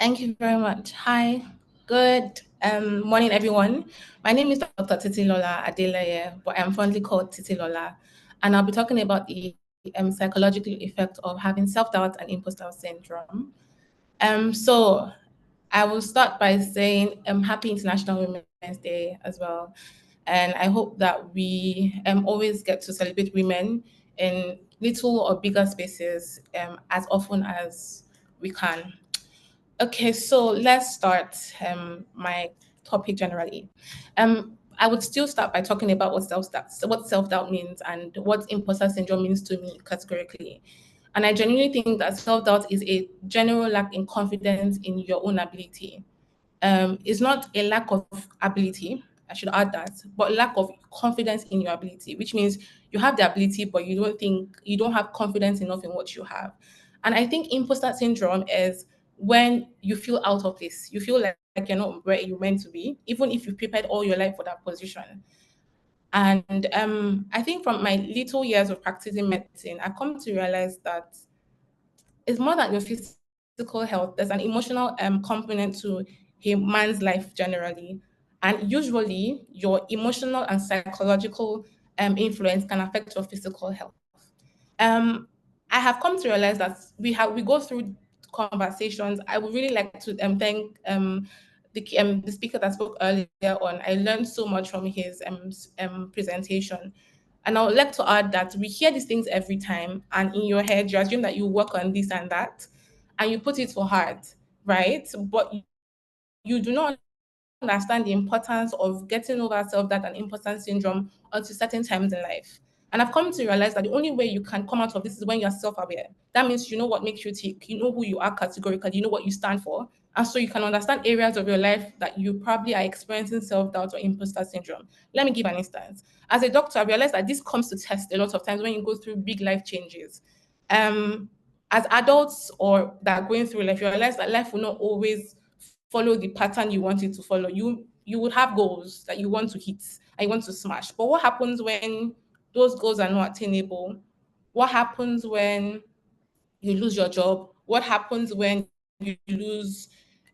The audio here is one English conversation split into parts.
Thank you very much. Hi, good morning, everyone. My name is Dr. Titi Lola Adeleye, but I'm fondly called Titi Lola, and I'll be talking about the psychological effect of having self-doubt and imposter syndrome. So I will start by saying Happy International Women's Day as well, and I hope that we always get to celebrate women in little or bigger spaces as often as we can. Okay, so let's start my topic generally. I would still start by talking about what self-doubt means and what imposter syndrome means to me categorically. And I genuinely think that self-doubt is a general lack in confidence in your own ability. It's not a lack of ability, I should add that, but lack of confidence in your ability, which means you have the ability, but you don't have confidence enough in what you have. And I think imposter syndrome is when you feel out of place, you feel like you're not where you're meant to be, even if you've prepared all your life for that position. And I think from my little years of practicing medicine, I come to realize that it's more than your physical health. There's an emotional component to a man's life generally. And usually, your emotional and psychological influence can affect your physical health. Um, I have come to realize that we go through conversations. I would really like to thank the speaker that spoke earlier on. I learned so much from his presentation. And I would like to add that we hear these things every time, and in your head, you assume that you work on this and that, and you put it for heart, right? But you do not understand the importance of getting over self-doubt and imposter syndrome onto certain times in life. And I've come to realize that the only way you can come out of this is when you're self-aware. That means you know what makes you tick, you know who you are categorically, you know what you stand for. And so you can understand areas of your life that you probably are experiencing self-doubt or imposter syndrome. Let me give an instance. As a doctor, I realized that this comes to test a lot of times when you go through big life changes. Um, as adults or that are going through life, you realize that life will not always follow the pattern you want it to follow. You would have goals that you want to hit and you want to smash. But what happens when those goals are not attainable? What happens when you lose your job? What happens when you lose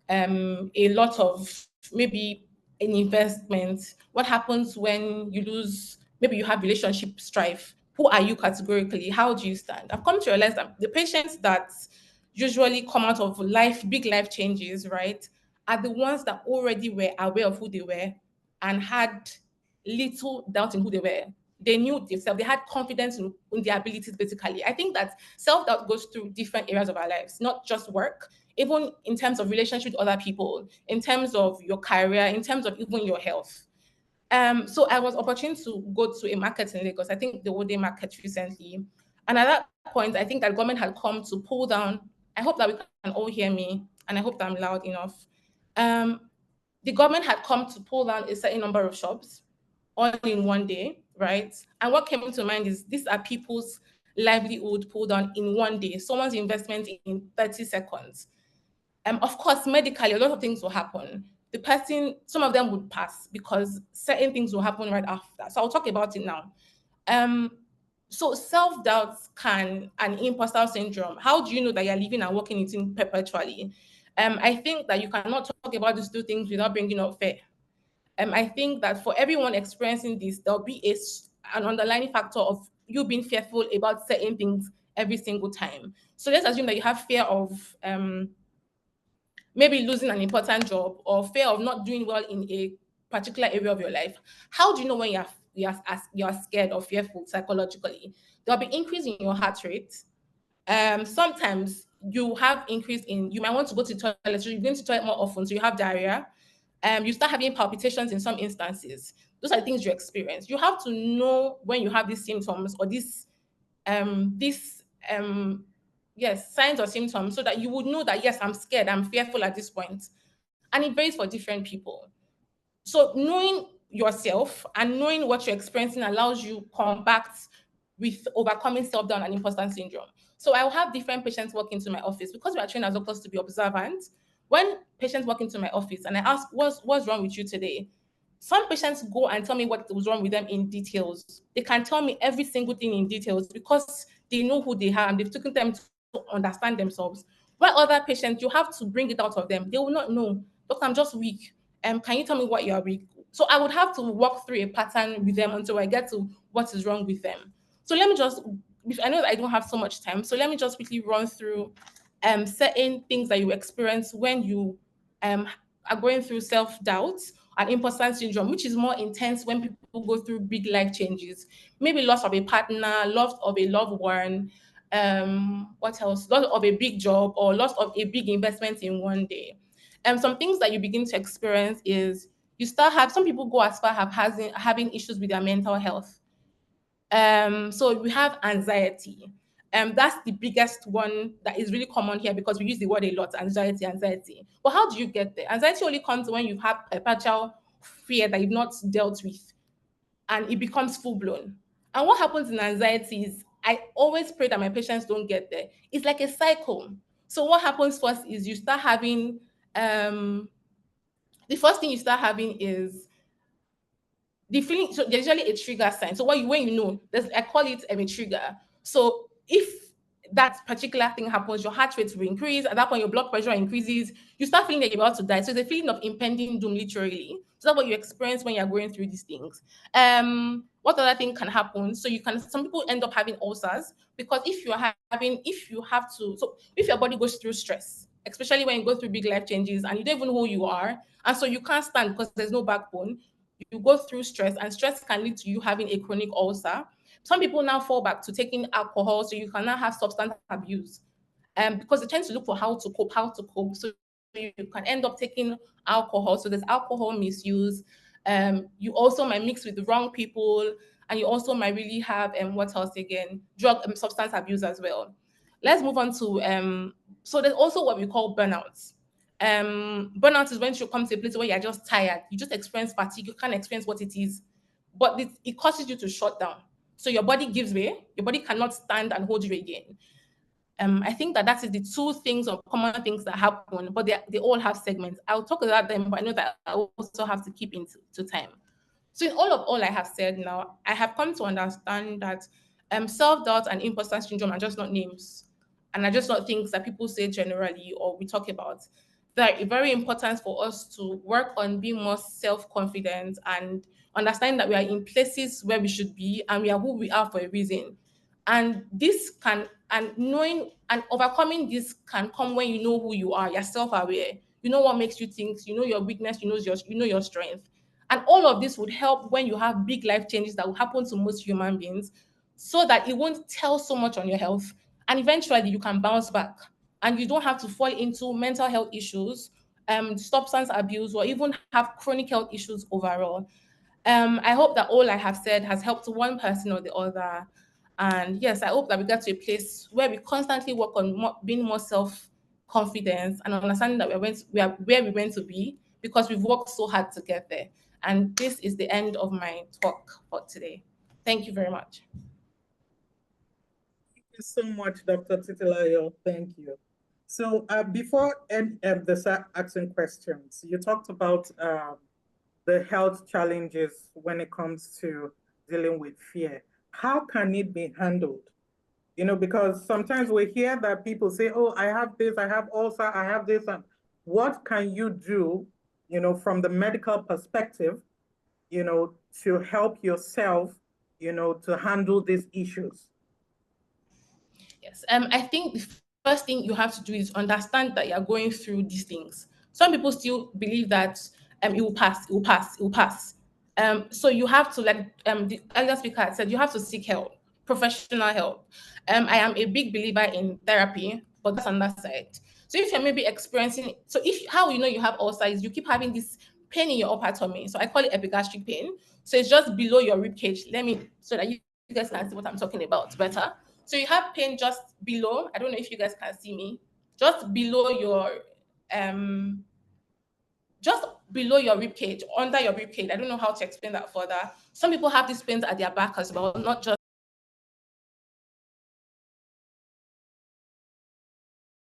a lot of maybe an investment? What happens when you lose, maybe you have relationship strife? Who are you categorically? How do you stand? I've come to realize that the patients that usually come out of big life changes, right, are the ones that already were aware of who they were and had little doubt in who they were. They knew themselves, they had confidence in their abilities, basically. I think that self-doubt goes through different areas of our lives, not just work, even in terms of relationship with other people, in terms of your career, in terms of even your health. So I was opportune to go to a market in Lagos, I think the Ode market recently. And at that point, I think that government had come to pull down. I hope that we can all hear me, and I hope that I'm loud enough. Um, the government had come to pull down a certain number of shops all in one day, right? And what came to mind is these are people's livelihood pulled down in one day, someone's investment in 30 seconds. Of course, medically, a lot of things will happen. The person, some of them would pass because certain things will happen right after. So I'll talk about it now. Um, so self-doubt and imposter syndrome. How do you know that you're living and working it in perpetually? I think that you cannot talk about these two things without bringing up fear. I think that for everyone experiencing this, there'll be an underlying factor of you being fearful about certain things every single time. So let's assume that you have fear of maybe losing an important job or fear of not doing well in a particular area of your life. How do you know when you're scared or fearful psychologically? There'll be increase in your heart rate. Sometimes you have increase in, you might want to go to the toilet, so you're going to the toilet more often, so you have diarrhea. You start having palpitations in some instances. Those are things you experience. You have to know when you have these symptoms or this yes, signs or symptoms, so that you would know that yes, I'm scared, I'm fearful at this point. And it varies for different people. So knowing yourself and knowing what you're experiencing allows you combat with overcoming self-doubt and imposter syndrome. So I will have different patients walk into my office because we are trained as doctors to be observant. When patients walk into my office and I ask, what's wrong with you today? Some patients go and tell me what was wrong with them in details. They can tell me every single thing in details because they know who they are and they've taken time to understand themselves. While other patients, you have to bring it out of them. They will not know. Doctor, I'm just weak. Can you tell me what you are weak? So I would have to walk through a pattern with them until I get to what is wrong with them. So let me just, I know that I don't have so much time. So let me just quickly run through certain things that you experience when you are going through self-doubt and imposter syndrome, which is more intense when people go through big life changes. Maybe loss of a partner, loss of a loved one, what else? Loss of a big job or loss of a big investment in one day. Some things that you begin to experience is you start have some people go as far as having issues with their mental health. So we have anxiety. That's the biggest one that is really common here because we use the word a lot, anxiety. But how do you get there? Anxiety only comes when you have a partial fear that you've not dealt with and it becomes full blown. And what happens in anxiety is I always pray that my patients don't get there. It's like a cycle. So what happens first is you start having the first thing you start having is the feeling. So there's usually a trigger sign. So when you know, there's, I call it a trigger. So if that particular thing happens, your heart rate will increase. At that point, your blood pressure increases. You start feeling that you're about to die. So it's a feeling of impending doom, literally. So that's what you experience when you're going through these things. What other thing can happen? So you can. Some people end up having ulcers because if you have to, so if your body goes through stress, especially when you go through big life changes and you don't even know who you are, and so you can't stand because there's no backbone, you go through stress, and stress can lead to you having a chronic ulcer. Some people now fall back to taking alcohol, so you can now have substance abuse. Because they tend to look for how to cope. So you can end up taking alcohol. So there's alcohol misuse. You also might mix with the wrong people, and you also might really have what else again? Drug substance abuse as well. Let's move on to so there's also what we call burnouts. Burnout is when you come to a place where you're just tired, you just experience fatigue, you can't experience what it is, but it causes you to shut down. So your body gives way, your body cannot stand and hold you again. I think that is the two things or common things that happen, but they all have segments. I'll talk about them, but I know that I also have to keep into to time. So in all I have said now, I have come to understand that self-doubt and imposter syndrome are just not names, and are just not things that people say generally or we talk about. They're very important for us to work on being more self-confident and understanding that we are in places where we should be and we are who we are for a reason. And this can and knowing and overcoming this can come when you know who you are, you're self-aware, you know what makes you think, you know your weakness, you know your strength. And all of this would help when you have big life changes that will happen to most human beings so that it won't tell so much on your health. And eventually you can bounce back and you don't have to fall into mental health issues, substance abuse, or even have chronic health issues overall. I hope that all I have said has helped one person or the other. And yes, I hope that we get to a place where we constantly work on being more self-confident and understanding that we are where we went to be because we've worked so hard to get there. And this is the end of my talk for today. Thank you very much. Thank you so much, Dr. Titilayo. Thank you. So before asking questions, you talked about the health challenges when it comes to dealing with fear. How can it be handled? You know, because sometimes we hear that people say, oh, I have this, I have ulcer, I have this. And what can you do, you know, from the medical perspective, you know, to help yourself, you know, to handle these issues? Yes. I think the first thing you have to do is understand that you're going through these things. Some people still believe that it will pass, it will pass, it will pass. So you have to, like the earlier speaker had said, you have to seek help, professional help. I am a big believer in therapy, but that's on that side. So if you're maybe experiencing, so if how you know you have ulcers, you keep having this pain in your upper tummy. So I call it epigastric pain. So it's just below your rib cage. Let me so that you guys can see what I'm talking about better. So you have pain just below. I don't know if you guys can see me. Just below your um just below your rib cage, under your rib cage. I don't know how to explain that further. Some people have these pains at their back as well, not just